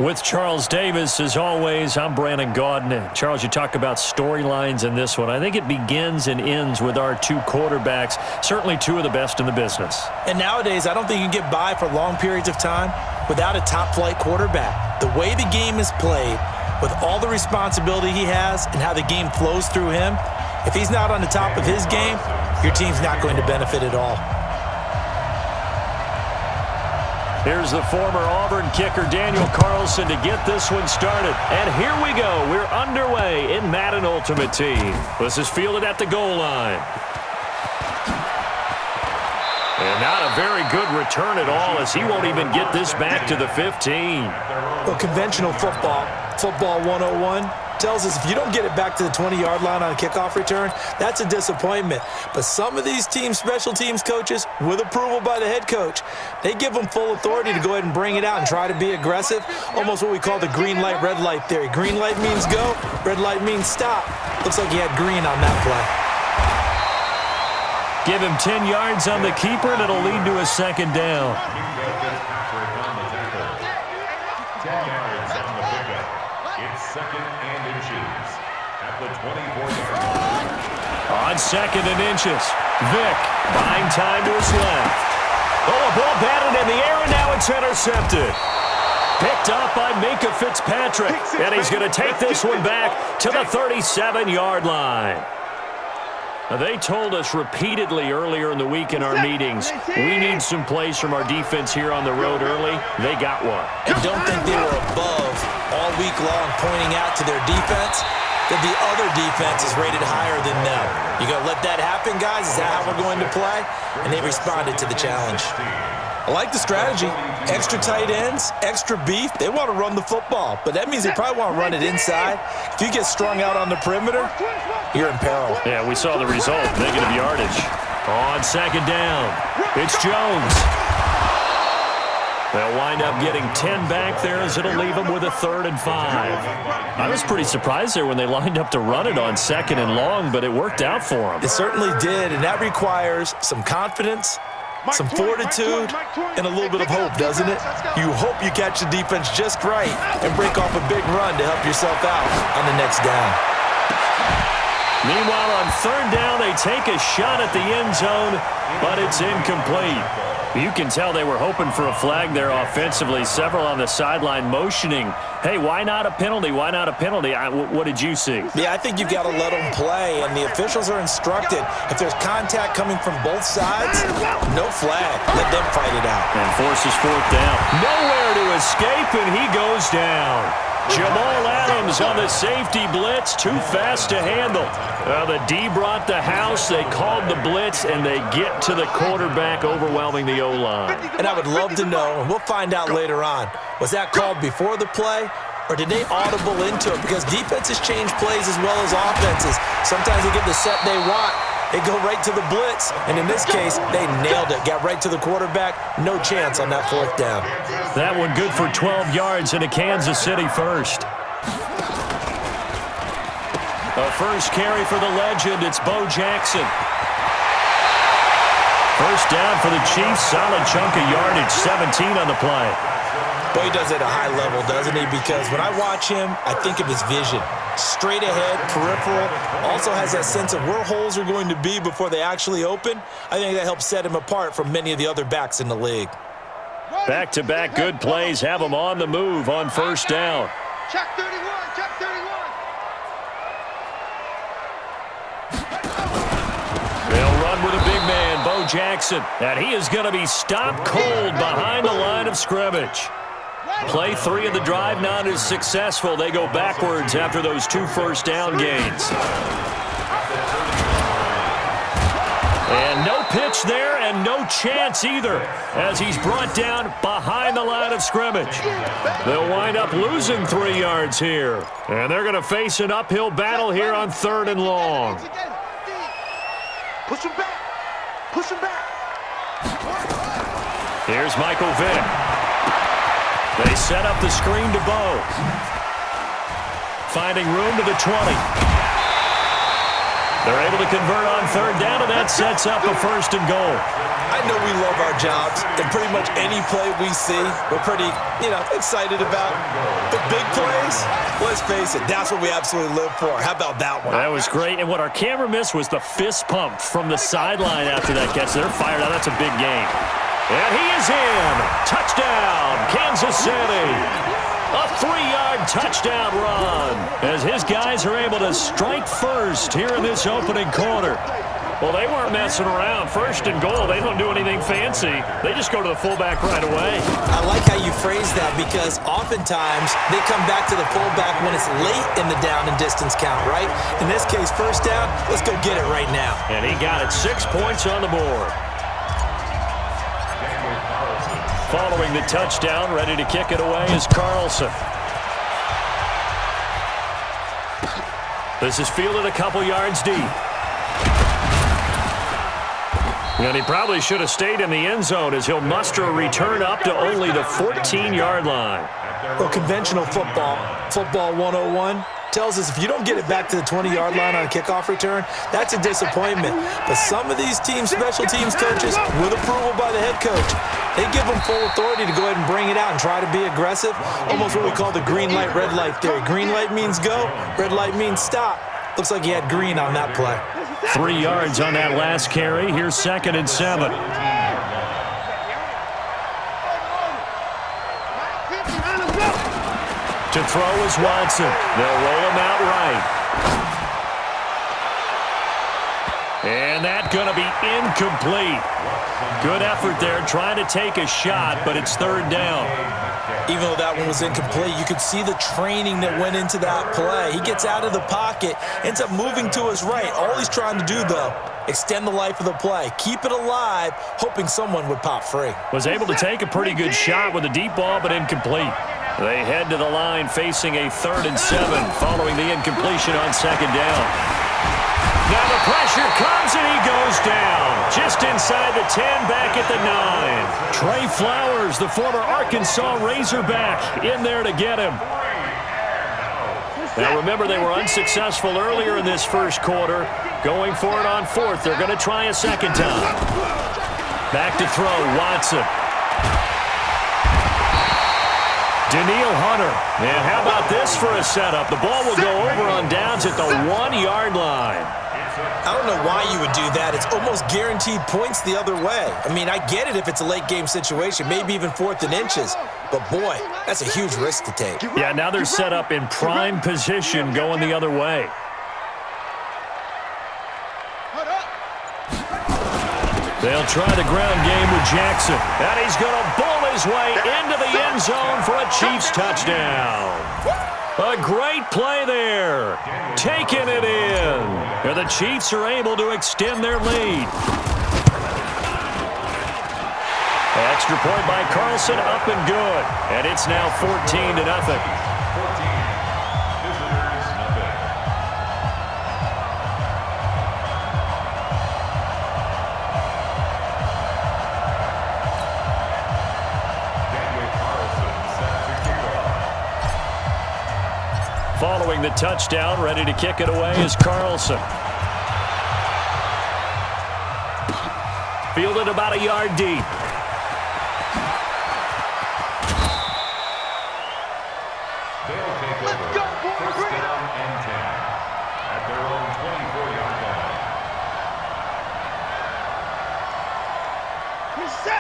With Charles Davis, as always, I'm Brandon Gaudin. Charles, you talk about storylines in this one. I think it begins and ends with our two quarterbacks, certainly two of the best in the business. And nowadays, I don't think you can get by for long periods of time without a top-flight quarterback. The way the game is played, with all the responsibility he has and how the game flows through him, if he's not on the top of his game, your team's not going to benefit at all. Here's the former Auburn kicker, Daniel Carlson, to get this one started. And here we go. We're underway in Madden Ultimate Team. This is fielded at the goal line. And not a very good return at all, as he won't even get this back to the 15. Well, conventional football 101, tells us if you don't get it back to the 20-yard line on a kickoff return, that's a disappointment. But some of these teams, special teams coaches, with approval by the head coach, they give them full authority to go ahead and bring it out and try to be aggressive, almost what we call the green light, red light theory. Green light means go, red light means stop. Looks like he had green on that play. Give him 10 yards on the keeper, and it'll lead to a second down. On 2nd and inches, Vick buying time to his left. Oh, a ball batted in the air, and now it's intercepted. Picked up by Minka Fitzpatrick, and he's going to take this one back to the 37-yard line. Now, they told us repeatedly earlier in the week in our meetings, we need some plays from our defense here on the road early. They got one. And don't think they were above all week long pointing out to their defense that the other defense is rated higher than them. You going to let that happen, guys? Is that how we're going to play? And they responded to the challenge. I like the strategy. Extra tight ends, extra beef. They want to run the football, but that means they probably want to run it inside. If you get strung out on the perimeter, you're in peril. Yeah, we saw the result, negative yardage. On 2nd down, it's Jones. They'll wind up getting 10 back there, as it'll leave them with a 3rd and 5. I was pretty surprised there when they lined up to run it on 2nd and long, but it worked out for them. It certainly did, and that requires some confidence, some fortitude, and a little bit of hope, doesn't it? You hope you catch the defense just right and break off a big run to help yourself out on the next down. Meanwhile, on 3rd down, they take a shot at the end zone, but it's incomplete. You can tell they were hoping for a flag there offensively. Several on the sideline motioning, hey, why not a penalty? Why not a penalty? What did you see? Yeah, I think you've got to let them play, and the officials are instructed. If there's contact coming from both sides, no flag. Let them fight it out. And forces 4th down. Nowhere to escape, and he goes down. Jamal Adams on the safety blitz, too fast to handle. The D brought the house, they called the blitz, and they get to the quarterback, overwhelming the O-line. And I would love to know, and we'll find out later on, was that called before the play, or did they audible into it? Because defenses change plays as well as offenses. Sometimes they get the set they want. They go right to the blitz, and in this case, they nailed it. Got right to the quarterback. No chance on that 4th down. That one good for 12 yards and a Kansas City first. A first carry for the legend. It's Bo Jackson. First down for the Chiefs. Solid chunk of yardage. 17 on the play. Boy, he does it at a high level, doesn't he? Because when I watch him, I think of his vision. Straight ahead, peripheral, also has that sense of where holes are going to be before they actually open. I think that helps set him apart from many of the other backs in the league. Back-to-back good plays have him on the move on 1st down. Check 31, check 31. They'll run with a big man, Bo Jackson, and he is going to be stopped cold behind the line of scrimmage. Play 3 of the drive not as successful. They go backwards after those 2 first down gains. And no pitch there and no chance either as he's brought down behind the line of scrimmage. They'll wind up losing 3 yards here. And they're going to face an uphill battle here on 3rd and long. Push him back. Push him back. Here's Michael Vick. They set up the screen to Bo. Finding room to the 20. They're able to convert on third down, and that sets up a 1st and goal. I know we love our jobs, and pretty much any play we see, we're pretty, excited about. But big plays, let's face it, that's what we absolutely live for. How about that one? That was great, and what our camera missed was the fist pump from the sideline after that catch. They're fired out. That's a big game. And he is in. Touchdown, Kansas City. A 3-yard touchdown run as his guys are able to strike first here in this opening quarter. Well, they weren't messing around. 1st and goal, they don't do anything fancy. They just go to the fullback right away. I like how you phrase that because oftentimes they come back to the fullback when it's late in the down and distance count, right? In this case, 1st down, let's go get it right now. And he got it. 6 points on the board. Following the touchdown, ready to kick it away is Carlson. This is fielded a couple yards deep. And he probably should have stayed in the end zone as he'll muster a return up to only the 14-yard line. Well, conventional football 101, tells us if you don't get it back to the 20-yard line on a kickoff return, that's a disappointment. But some of these teams, special teams coaches, with approval by the head coach, they give them full authority to go ahead and bring it out and try to be aggressive, almost what we call the green light, red light theory. Green light means go, red light means stop. Looks like he had green on that play. 3 yards on that last carry. Here's 2nd and 7. To throw is Watson. They'll roll him out right. And that's going to be incomplete. Good effort there trying to take a shot, but it's 3rd down. Even though that one was incomplete, you could see the training that went into that play. He gets out of the pocket, ends up moving to his right. All he's trying to do, though, extend the life of the play, keep it alive, hoping someone would pop free. Was able to take a pretty good shot with a deep ball, but incomplete. They head to the line facing a 3rd and 7 following the incompletion on 2nd down. Now the pressure comes and he goes down. Just inside the 10, back at the 9. Trey Flowers, the former Arkansas Razorback, in there to get him. Now remember, they were unsuccessful earlier in this 1st quarter. Going for it on 4th. They're going to try a 2nd time. Back to throw, Watson. Daniil Hunter. And how about this for a setup? The ball will go over on downs at the 1-yard line. I don't know why you would do that. It's almost guaranteed points the other way. I mean, I get it if it's a late game situation, maybe even 4th and inches. But, boy, that's a huge risk to take. Yeah, now they're set up in prime position going the other way. They'll try the ground game with Jackson. And he's going to bull his way into the end zone for a Chiefs touchdown. A great play there. Taking it in. And the Chiefs are able to extend their lead. Extra point by Carlson, up and good. And it's now 14-0. Following the touchdown, ready to kick it away is Carlson. Fielded about a yard deep. Let's go, boys. Bring it up. At their own 24-yard line.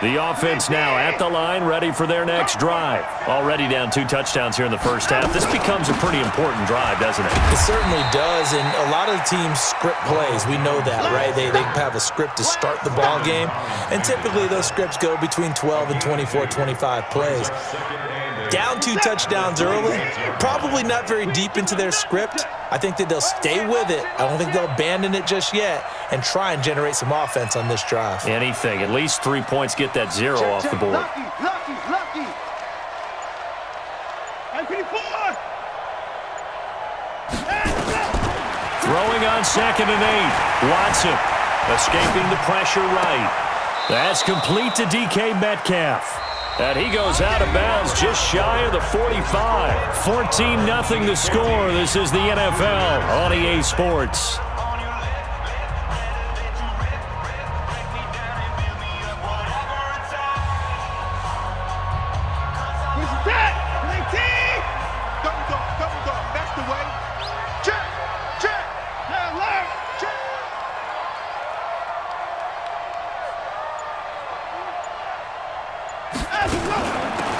The offense now at the line, ready for their next drive. Already down 2 touchdowns here in the 1st half. This becomes a pretty important drive, doesn't it? It certainly does, and a lot of the teams script plays. We know that, right? They have a script to start the ball game, and typically those scripts go between 12 and 24, 25 plays. Down 2 touchdowns early, probably not very deep into their script. I think that they'll stay with it. I don't think they'll abandon it just yet and try and generate some offense on this drive. Anything. At least 3 points, get that 0 off the board. Lucky. Throwing on 2nd and 8. Watson escaping the pressure right. That's complete to DK Metcalf. And he goes out of bounds just shy of the 45. 14-0 the score. This is the NFL on EA Sports.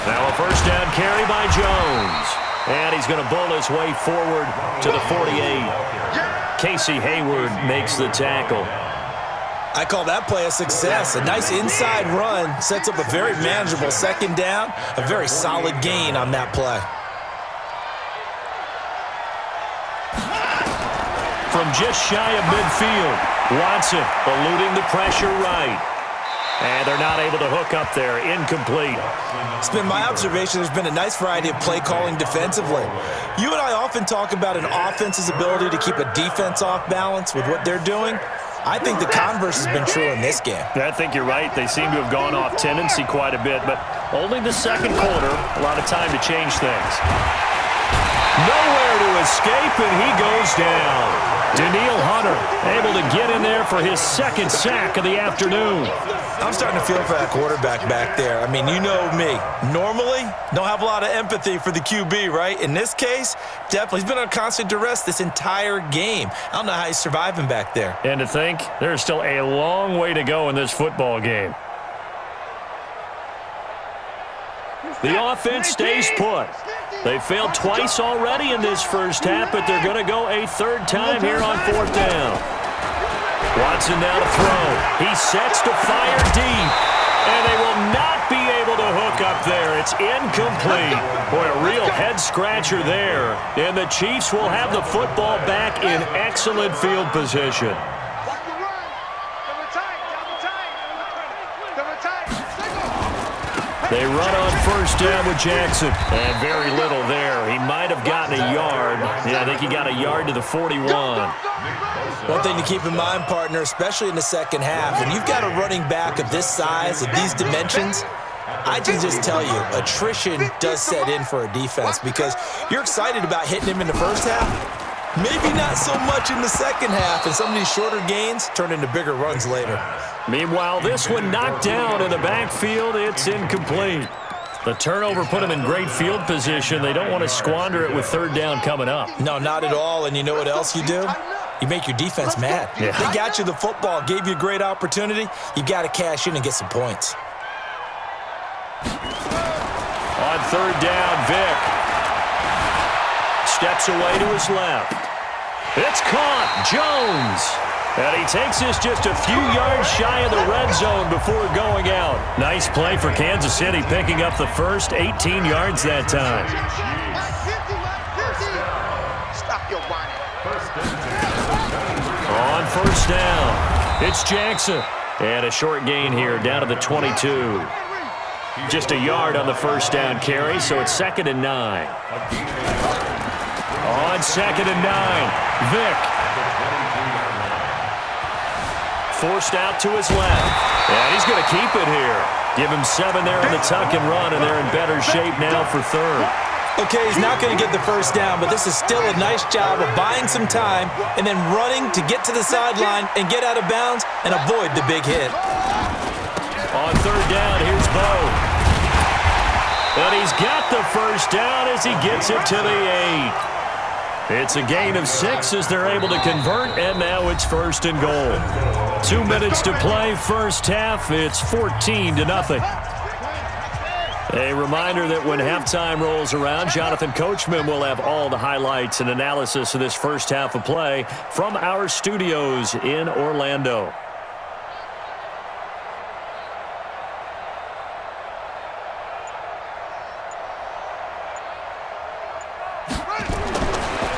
Now a first down carry by Jones. And he's going to bull his way forward to the 48. Casey Hayward makes the tackle. I call that play a success. A nice inside run sets up a very manageable second down. A very solid gain on that play. From just shy of midfield, Watson eluding the pressure right. And they're not able to hook up there. Incomplete. It's been my observation there's been a nice variety of play calling defensively. You and I often talk about an offense's ability to keep a defense off balance with what they're doing. I think the converse has been true in this game. I think you're right. They seem to have gone off tendency quite a bit, but only the second quarter, a lot of time to change things. Nowhere to escape, and he goes down. Daniil Hunter able to get in there for his second sack of the afternoon. I'm starting to feel for that quarterback back there. I mean, you know me. Normally, don't have a lot of empathy for the QB, right? In this case, definitely. He's been on constant duress this entire game. I don't know how he's surviving back there. And to think, there's still a long way to go in this football game. The offense stays put. They failed twice already in this first half, but they're going to go a third time here on fourth down. Watson now to throw. He sets to fire deep, and they will not be able to hook up there. It's incomplete. Boy, a real head-scratcher there. And the Chiefs will have the football back in excellent field position. They run on first down with Jackson. And very little there. He might have gotten a yard. Yeah, I think he got a yard to the 41. One thing to keep in mind, partner, especially in the second half, when you've got a running back of this size, of these dimensions, I can just tell you, attrition does set in for a defense because you're excited about hitting him in the first half. Maybe not so much in the second half, and some of these shorter gains turn into bigger runs later. Meanwhile, this one knocked down in the backfield. It's incomplete. The turnover put them in great field position. They don't want to squander it with third down coming up. No, not at all. And you know what else you do? You make your defense mad. Yeah. They got you the football, gave you a great opportunity. You got to cash in and get some points. On third down, Vic steps away to his left. It's caught. Jones. And he takes this just a few yards shy of the red zone before going out. Nice play for Kansas City, picking up the first 18 yards that time. On first down, it's Jackson. And a short gain here down to the 22. Just a yard on the first down carry, so it's 2nd and 9. On 2nd and 9, Vic. Forced out to his left. And he's going to keep it here. Give him 7 there on the tuck and run, and they're in better shape now for third. Okay, he's not going to get the first down, but this is still a nice job of buying some time and then running to get to the sideline and get out of bounds and avoid the big hit. On third down, here's Bo. And he's got the first down as he gets it to the 8. It's a gain of 6 as they're able to convert, and now it's 1st and goal. 2 minutes to play, first half. It's 14-0. A reminder that when halftime rolls around, Jonathan Coachman will have all the highlights and analysis of this first half of play from our studios in Orlando.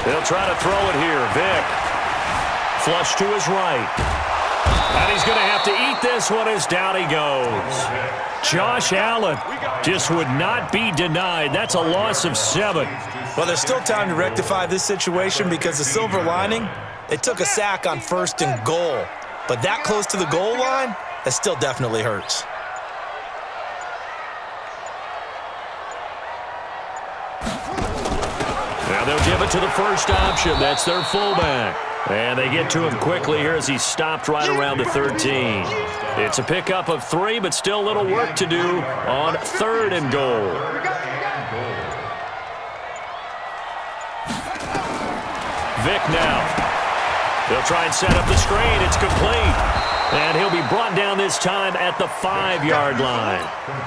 They'll try to throw it here. Vic. Flush to his right. And he's going to have to eat this one as down he goes. Josh Allen just would not be denied. That's a loss of 7. Well, there's still time to rectify this situation because the silver lining, they took a sack on 1st and goal. But that close to the goal line, that still definitely hurts. Now they'll give it to the first option. That's their fullback. And they get to him quickly here as he's stopped right around the 13. It's a pickup of 3, but still a little work to do on 3rd and goal. Vic now. They'll try and set up the screen. It's complete. And he'll be brought down this time at the 5-yard line.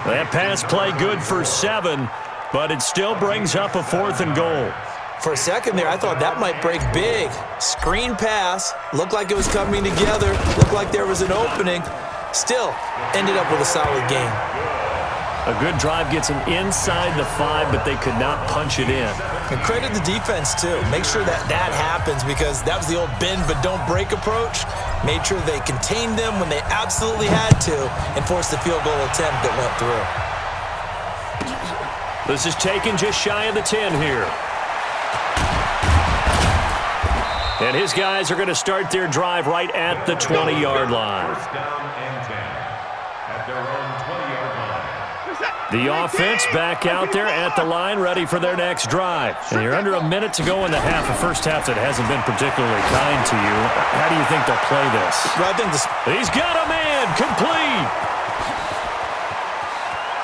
That pass play good for 7, but it still brings up a 4th and goal. For a second there, I thought that might break big. Screen pass, looked like it was coming together, looked like there was an opening. Still, ended up with a solid game. A good drive gets them inside the 5, but they could not punch it in. And credit the defense, too. Make sure that happens because that was the old bend but don't break approach. Made sure they contained them when they absolutely had to and forced the field goal attempt that went through. This is taken just shy of the 10 here. And his guys are going to start their drive right at the 20-yard line. First down and 10 at their own 20-yard line. The offense back out there at the line, ready for their next drive. And you're under a minute to go in the half, a first half that hasn't been particularly kind to you. How do you think they'll play this? Well, I think He's got a man, complete.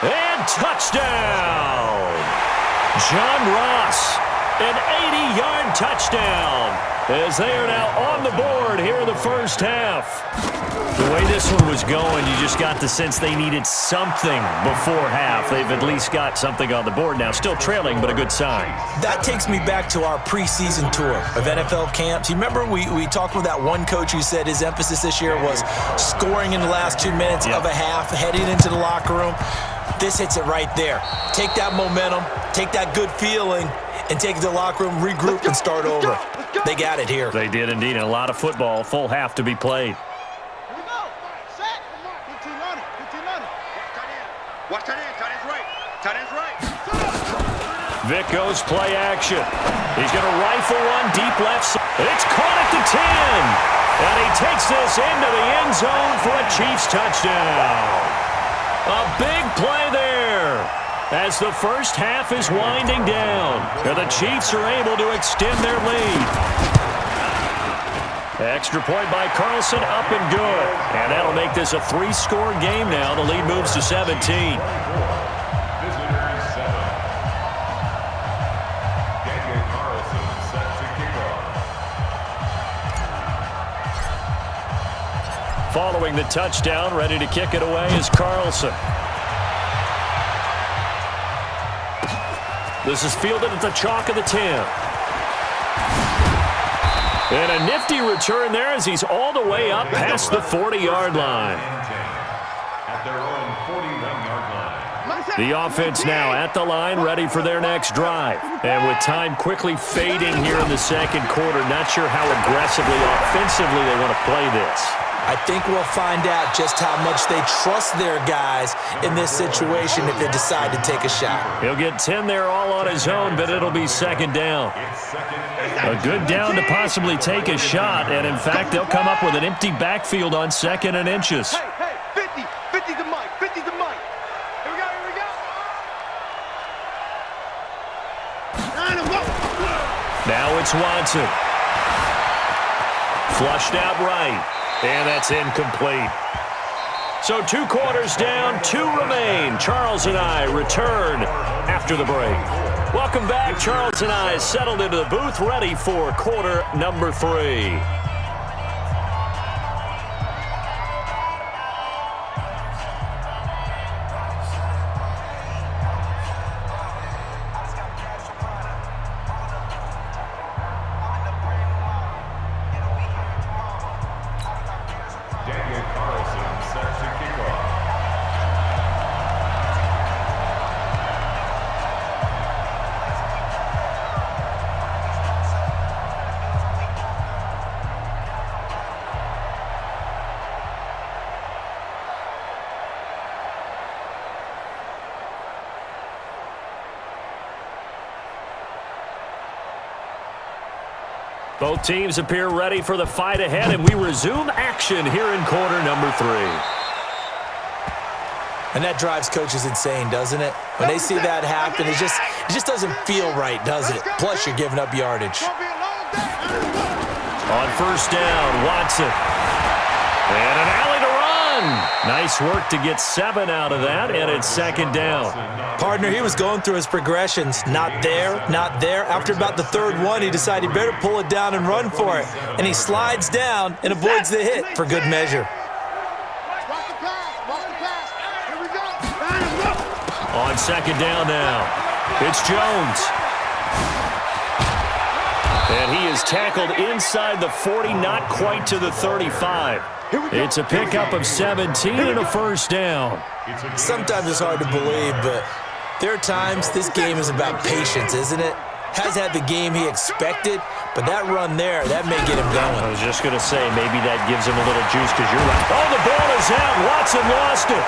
And touchdown. John Ross, an 80-yard touchdown, as they are now on the board here in the first half. The way this one was going, you just got the sense they needed something before half. They've at least got something on the board now. Still trailing, but a good sign. That takes me back to our preseason tour of NFL camps. You remember we talked with that one coach who said his emphasis this year was scoring in the last 2 minutes of a half, heading into the locker room. This hits it right there. Take that momentum, take that good feeling, and take it to the locker room, regroup, and start over. They got it here. They did indeed, and a lot of football, full half to be played. Watch tight end. Tight end's right. Tight end's right. Vic goes play action. He's going to rifle one deep left side. It's caught at the 10. And he takes this into the end zone for a Chiefs touchdown. A big play there as the first half is winding down. And the Chiefs are able to extend their lead. Extra point by Carlson, up and good. And that'll make this a 3-score game now. The lead moves to 17. Visitors 7. Daniel Carlson set to kick off. Following the touchdown, ready to kick it away is Carlson. This is fielded at the chalk of the 10. And a nifty return there as he's all the way up past the 40-yard line. At their own 41-yard line. The offense now at the line, ready for their next drive. And with time quickly fading here in the second quarter, not sure how aggressively, offensively they want to play this. I think we'll find out just how much they trust their guys in this situation if they decide to take a shot. He'll get 10 there all on his own, but it'll be second down. A good down to possibly take a shot, and in fact, they'll come up with an empty backfield on 2nd and inches. Hey, 50. 50 to Mike. 50 to Mike. Here we go. Now it's Watson. Flushed out right. And that's incomplete. So 2 quarters down, 2 remain. Charles and I return after the break. Welcome back. Charles and I settled into the booth, ready for quarter number 3. Daniel Carlson set to kick off. Both teams appear ready for the fight ahead, and we resume action here in quarter number 3. And that drives coaches insane, doesn't it? When they see that happen, it just doesn't feel right, does it? Plus, you're giving up yardage. On first down, Watson. And an alley to run. Nice work to get 7 out of that, and it's second down. Partner, he was going through his progressions. Not there, not there. After about the 3rd one, he decided he better pull it down and run for it. And he slides down and avoids the hit for good measure. On second down now, it's Jones. And he is tackled inside the 40, not quite to the 35. It's a pickup of 17 and a first down. Sometimes it's hard to believe, but there are times this game is about patience, isn't it? Has had the game he expected, but that run there, that may get him going. I was just going to say, maybe that gives him a little juice because you're right. Oh, the ball is out. Watson lost it.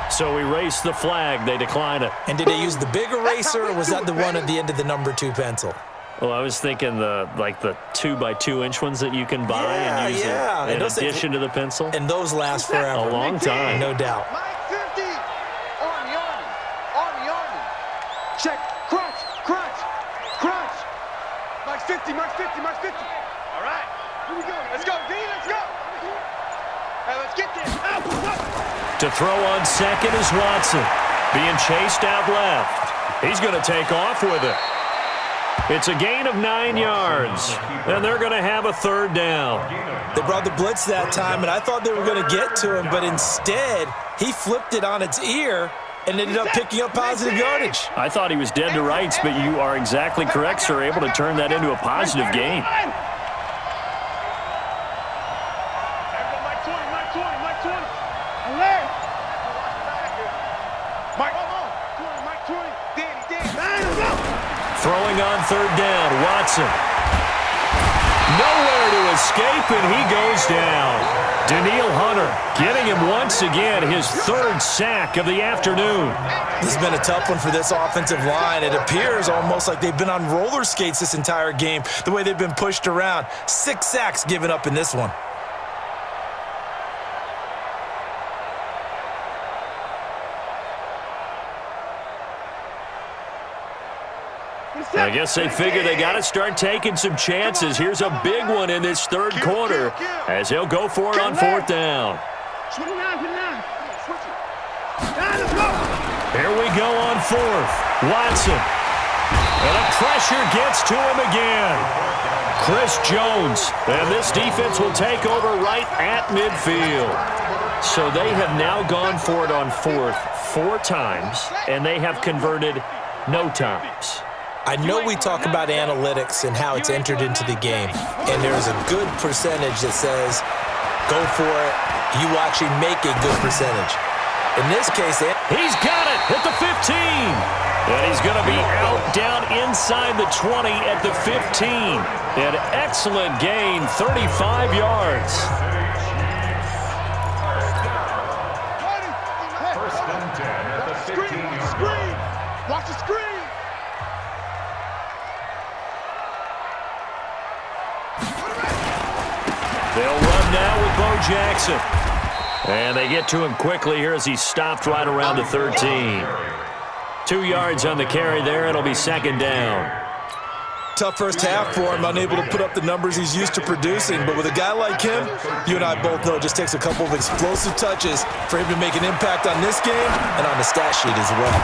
So we race the flag. They decline it. And did they use the big eraser, or was that the one at the end of the number 2 pencil? Well, I was thinking the 2x2-inch ones that you can buy and use in addition to the pencil. And those last forever. A long time. No doubt. Mike 50. Army. Army. Check. Crunch. Mike 50. All right. Here we go. Let's go, D. Let's go. Hey, let's get this. To throw on second is Watson. Being chased out left. He's going to take off with it. It's a gain of 9 yards, and they're going to have a third down. They brought the blitz that time, and I thought they were going to get to him, but instead, he flipped it on its ear and ended up picking up positive yardage. I thought he was dead to rights, but you are exactly correct, sir, able to turn that into a positive gain. Throwing on third down, Watson. Nowhere to escape, and he goes down. Daniil Hunter getting him once again his third sack of the afternoon. This has been a tough one for this offensive line. It appears almost like they've been on roller skates this entire game, the way they've been pushed around. 6 sacks given up in this one. I guess they figure they got to start taking some chances. Here's a big one in this third quarter as he'll go for it on fourth down. Here we go on fourth. Watson. And the pressure gets to him again. Chris Jones. And this defense will take over right at midfield. So they have now gone for it on fourth 4 times, and they have converted no times. I know we talk about analytics and how it's entered into the game, and there's a good percentage that says, go for it, you actually make a good percentage. In this case, he's got it at the 15. And he's going to be out down inside the 20 at the 15. An excellent gain, 35 yards. First and 10 at the 15-yard line. Watch the screen. They'll run now with Bo Jackson. And they get to him quickly here as he's stopped right around the 13. 2 yards on the carry there. It'll be second down. Tough first half for him, unable to put up the numbers he's used to producing. But with a guy like him, you and I both know it just takes a couple of explosive touches for him to make an impact on this game and on the stat sheet as well.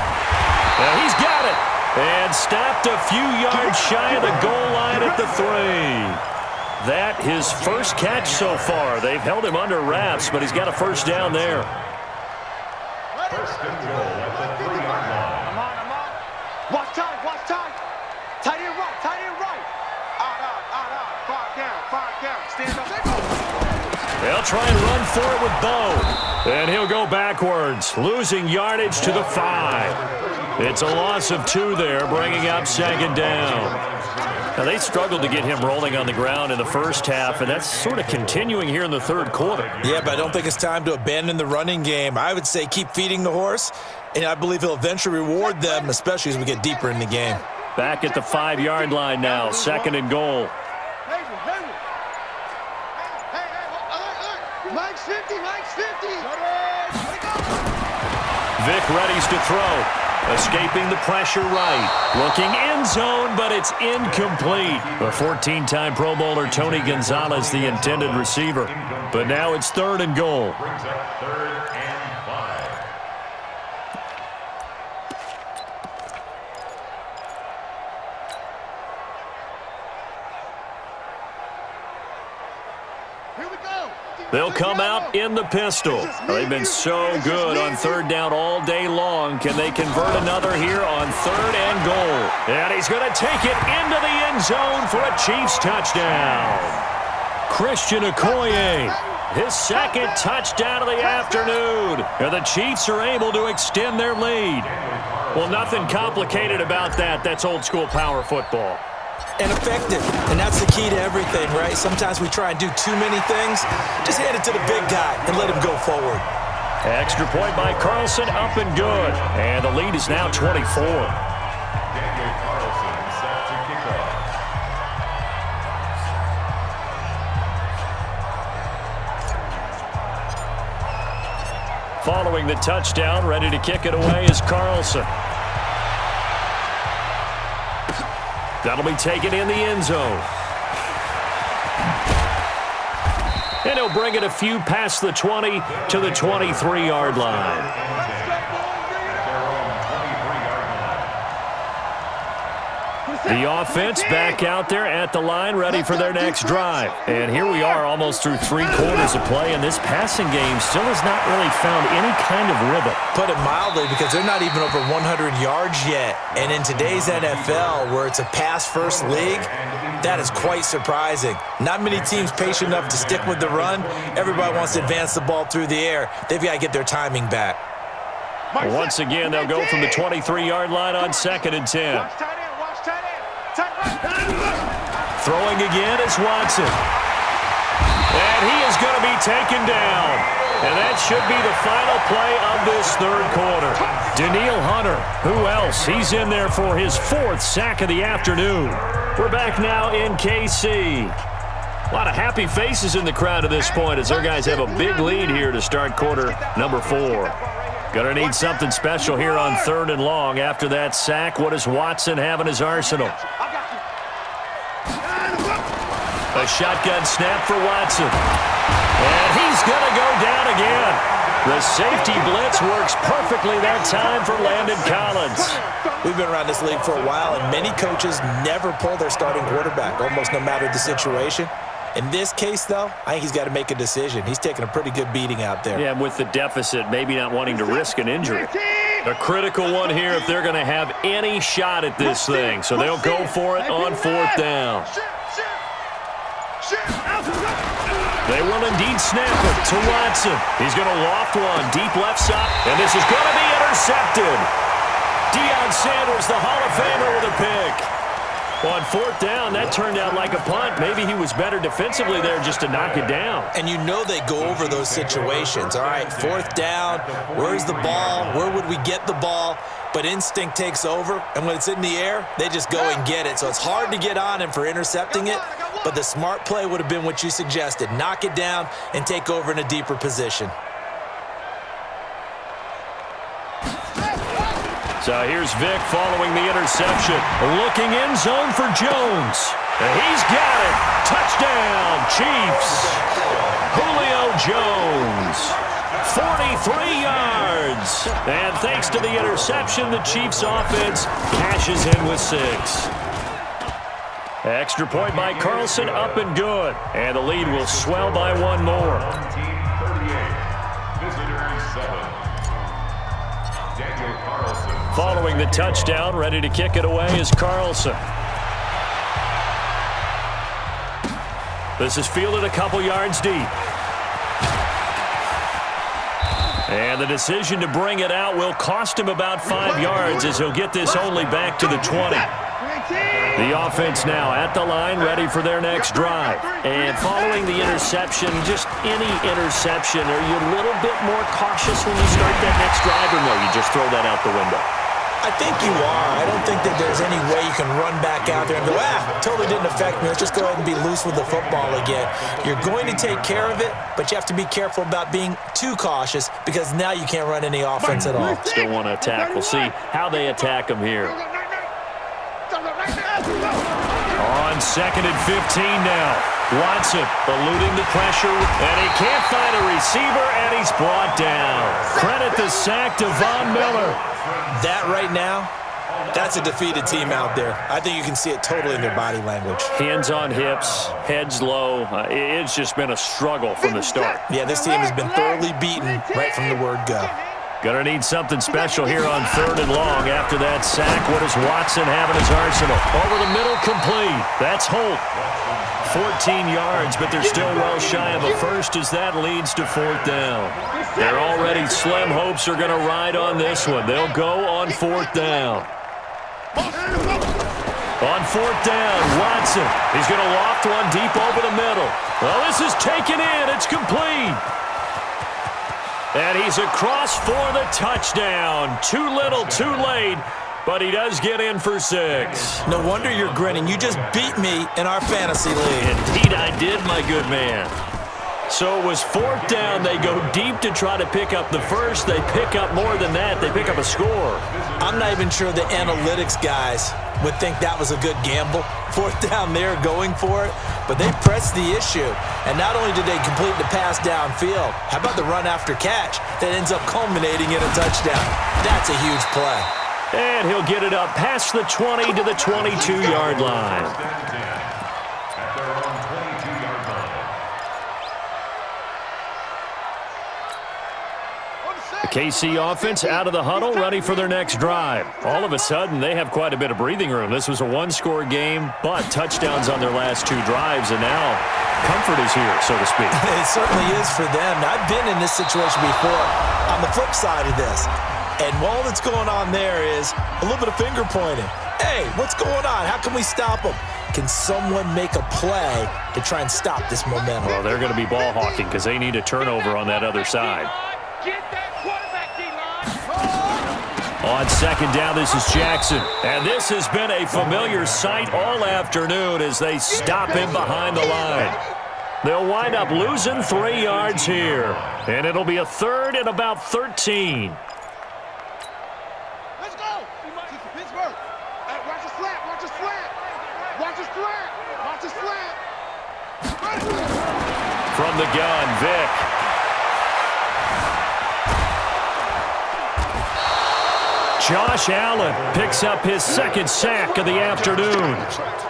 Now he's got it. And stopped a few yards shy of the goal line at the 3. That his first catch so far. They've held him under wraps, but he's got a first down there. First and goal at the 3-yard line. I'm on. Watch time. Tight end right. Out. 5 down. Stand up. They'll try and run for it with Bo. And he'll go backwards, losing yardage to the 5. It's a loss of 2 there, bringing up second down. Now, they struggled to get him rolling on the ground in the first half, and that's sort of continuing here in the third quarter. Yeah, but I don't think it's time to abandon the running game. I would say keep feeding the horse, and I believe he'll eventually reward them, especially as we get deeper in the game. Back at the 5-yard line now, second and goal. Mike's 50. Vic readies to throw. Escaping the pressure right. Looking end zone, but it's incomplete. The 14-time Pro Bowler Tony Gonzalez, the intended receiver. But now it's third and goal. Brings up 3rd and 5. They'll come out in the pistol. They've been so good on third down all day long. Can they convert another here on third and goal? And he's going to take it into the end zone for a Chiefs touchdown. Christian Okoye, his second touchdown of the afternoon. And the Chiefs are able to extend their lead. Well, nothing complicated about that. That's old-school power football. And effective, and that's the key to everything, right? Sometimes we try and do too many things. Just hand it to the big guy and let him go forward. Extra point by Carlson, up and good. And the lead is now 24. Following the touchdown, ready to kick it away is Carlson. That'll be taken in the end zone. And he'll bring it a few past the 20 to the 23-yard line. The offense back out there at the line, ready for their next drive. And here we are almost through 3 quarters of play, and this passing game still has not really found any kind of rhythm. Put it mildly, because they're not even over 100 yards yet. And in today's NFL, where it's a pass-first league, that is quite surprising. Not many teams patient enough to stick with the run. Everybody wants to advance the ball through the air. They've got to get their timing back. Once again, they'll go from the 23-yard line on 2nd and 10. Throwing again is Watson. And he is going to be taken down. And that should be the final play of this third quarter. Danielle Hunter, who else? He's in there for his 4th sack of the afternoon. We're back now in KC. A lot of happy faces in the crowd at this point as their guys have a big lead here to start quarter number 4. Gonna need something special here on 3rd and long. After that sack, what does Watson have in his arsenal? A shotgun snap for Watson. And he's gonna go down again. The safety blitz works perfectly that time for Landon Collins. We've been around this league for a while, and many coaches never pull their starting quarterback, almost no matter the situation. In this case, though, I think he's got to make a decision. He's taking a pretty good beating out there. Yeah, with the deficit, maybe not wanting to risk an injury. A critical one here if they're going to have any shot at this thing. So they'll go for it on 4th down. They will indeed snap it to Watson. He's going to loft one deep left side, and this is going to be intercepted. Deion Sanders, the Hall of Famer, with a pick. On 4th down, that turned out like a punt. Maybe he was better defensively there just to knock it down. And you know they go over those situations. All right, 4th down, where's the ball? Where would we get the ball? But instinct takes over, and when it's in the air, they just go and get it. So it's hard to get on him for intercepting it, but the smart play would have been what you suggested. Knock it down and take over in a deeper position. So here's Vic following the interception. Looking in zone for Jones. And he's got it. Touchdown, Chiefs. Julio Jones. 43 yards. And thanks to the interception, the Chiefs offense cashes in with 6. Extra point by Carlson, up and good. And the lead will swell by 1 more. Following the touchdown, ready to kick it away is Carlson. This is fielded a couple yards deep. And the decision to bring it out will cost him about 5 yards as he'll get this only back to the 20. The offense now at the line, ready for their next drive. And following the interception, just any interception, are you a little bit more cautious when you start that next drive, or no, you just throw that out the window? I think you are. I don't think that there's any way you can run back out there and go, totally didn't affect me. Let's just go ahead and be loose with the football again. You're going to take care of it, but you have to be careful about being too cautious because now you can't run any offense at all. Still want to attack. We'll see how they attack him here. On 2nd and 15 now. Watson eluding the pressure, and he can't find a receiver, and he's brought down. Credit the sack to Von Miller. That right now That's a defeated team out there. I think you can see it totally in their body language. Hands on hips, heads low. It's just been a struggle from the start. Yeah, this team has been thoroughly beaten right from the word go. Gonna need something special here on 3rd and long. After that sack, what does Watson have in his arsenal? Over the middle, complete. That's Holt. 14 yards, but they're still well shy of a first as that leads to 4th down. They're already slim hopes are going to ride on this one. They'll go on 4th down. On 4th down, Watson. He's going to loft one deep over the middle. Well, this is taken in. It's complete. And he's across for the touchdown. Too little, too late. But he does get in for 6. No wonder you're grinning. You just beat me in our fantasy league. Indeed I did, my good man. So it was 4th down. They go deep to try to pick up the first. They pick up more than that. They pick up a score. I'm not even sure the analytics guys would think that was a good gamble. 4th down there going for it. But they pressed the issue. And not only did they complete the pass downfield, how about the run after catch that ends up culminating in a touchdown? That's a huge play. And he'll get it up past the 20 to the 22-yard line. At their own 22-yard line. The KC offense out of the huddle, ready for their next drive. All of a sudden, they have quite a bit of breathing room. This was a one-score game, but touchdowns on their last 2 drives, and now comfort is here, so to speak. It certainly is for them. Now, I've been in this situation before on the flip side of this. And all that's going on there is a little bit of finger pointing. Hey, what's going on? How can we stop them? Can someone make a play to try and stop this momentum? Well, they're going to be ball hawking because they need a turnover on that other side. Get that quarterback, D-line. On 2nd down, this is Jackson. And this has been a familiar sight all afternoon as they stop him behind the line. They'll wind up losing 3 yards here. And it'll be a 3rd and about 13. From the gun, Vic. Josh Allen picks up his 2nd sack of the afternoon.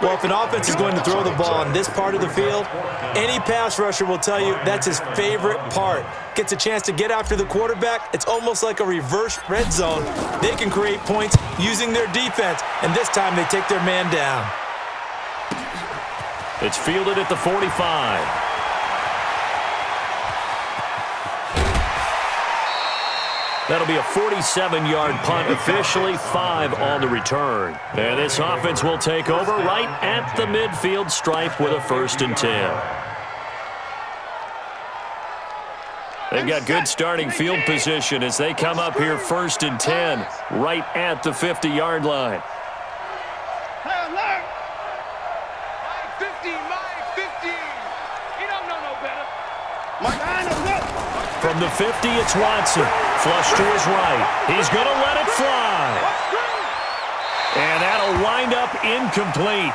Well, if an offense is going to throw the ball on this part of the field, any pass rusher will tell you that's his favorite part. Gets a chance to get after the quarterback. It's almost like a reverse red zone. They can create points using their defense, and this time they take their man down. It's fielded at the 45. That'll be a 47-yard punt, officially 5 on the return. And this offense will take over right at the midfield stripe with a 1st and 10. They've got good starting field position as they come up here 1st and 10, right at the 50-yard line. Hey, alert! My 50, my 50. You don't know no better. My line is up. From the 50, it's Watson. Flush to his right. He's going to let it fly. And that'll wind up incomplete.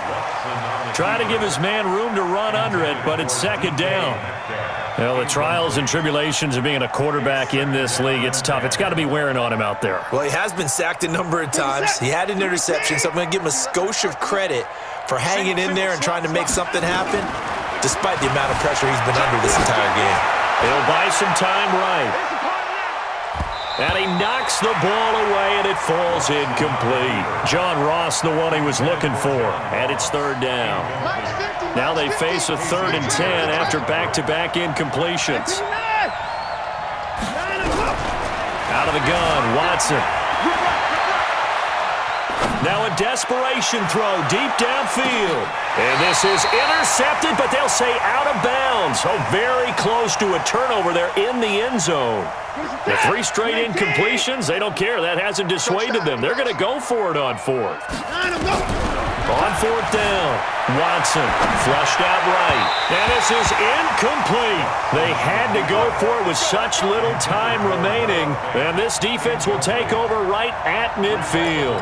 Trying to give his man room to run under it, but it's 2nd down. Well, the trials and tribulations of being a quarterback in this league, it's tough. It's got to be wearing on him out there. Well, he has been sacked a number of times. He had an interception, so I'm going to give him a skosh of credit for hanging in there and trying to make something happen, despite the amount of pressure he's been under this entire game. He'll buy some time right. And he knocks the ball away, and it falls incomplete. John Ross, the one he was looking for, and it's 3rd down. Now they face a 3rd and 10 after back-to-back incompletions. Out of the gun, Watson. Now a desperation throw deep downfield. And this is intercepted, but they'll say out of bounds. So very close to a turnover there in the end zone. The 3 straight incompletions, they don't care. That hasn't dissuaded them. They're going to go for it on 4th. On 4th down, Watson flushed out right. And this is incomplete. They had to go for it with such little time remaining. And this defense will take over right at midfield.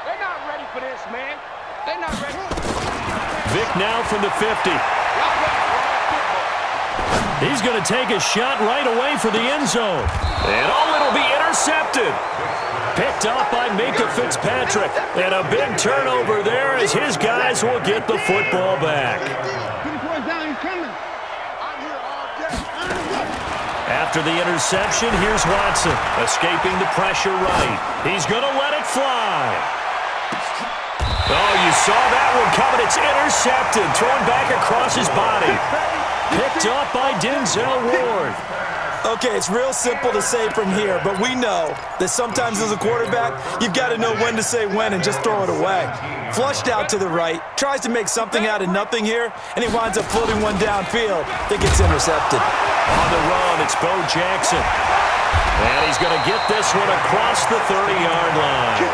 They're not ready for this, man. They're not ready. Vic now from the 50. He's going to take a shot right away for the end zone. And it'll be intercepted. Picked up by Minka Fitzpatrick. And a big turnover there as his guys will get the football back. After the interception, here's Watson, escaping the pressure right. He's going to let it fly. Oh, you saw that one coming. It's intercepted, thrown back across his body. Picked up by Denzel Ward. Okay, it's real simple to say from here, but we know that sometimes as a quarterback, you've got to know when to say when and just throw it away. Flushed out to the right, tries to make something out of nothing here, and he winds up floating one downfield that gets intercepted. On the run, it's Bo Jackson. And he's going to get this one across the 30-yard line.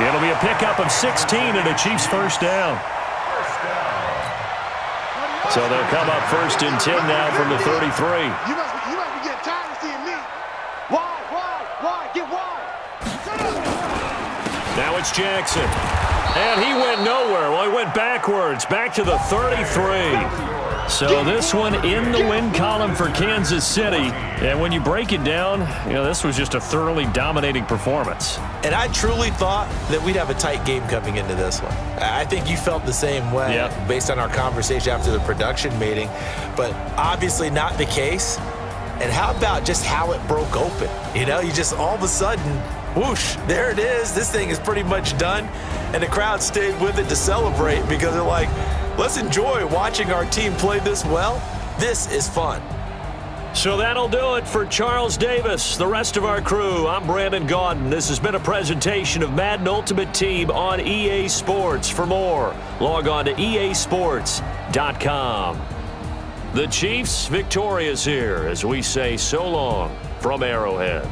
It'll be a pickup of 16 and a Chiefs first down. So they'll come up first and 10 now from the 33. You must be getting tired of seeing me. Wide, get wide. Now it's Jackson. And he went nowhere. Well, he went backwards, back to the 33. So this one in the win column for Kansas City. And when you break it down, this was just a thoroughly dominating performance. And I truly thought that we'd have a tight game coming into this one. I think you felt the same way based on our conversation after the production meeting, but obviously not the case. And how about just how it broke open? You just all of a sudden, whoosh, there it is. This thing is pretty much done. And the crowd stayed with it to celebrate because they're like, let's enjoy watching our team play this well. This is fun. So that'll do it for Charles Davis, the rest of our crew. I'm Brandon Gaudin. This has been a presentation of Madden Ultimate Team on EA Sports. For more, log on to easports.com. The Chiefs victorious here as we say so long from Arrowhead.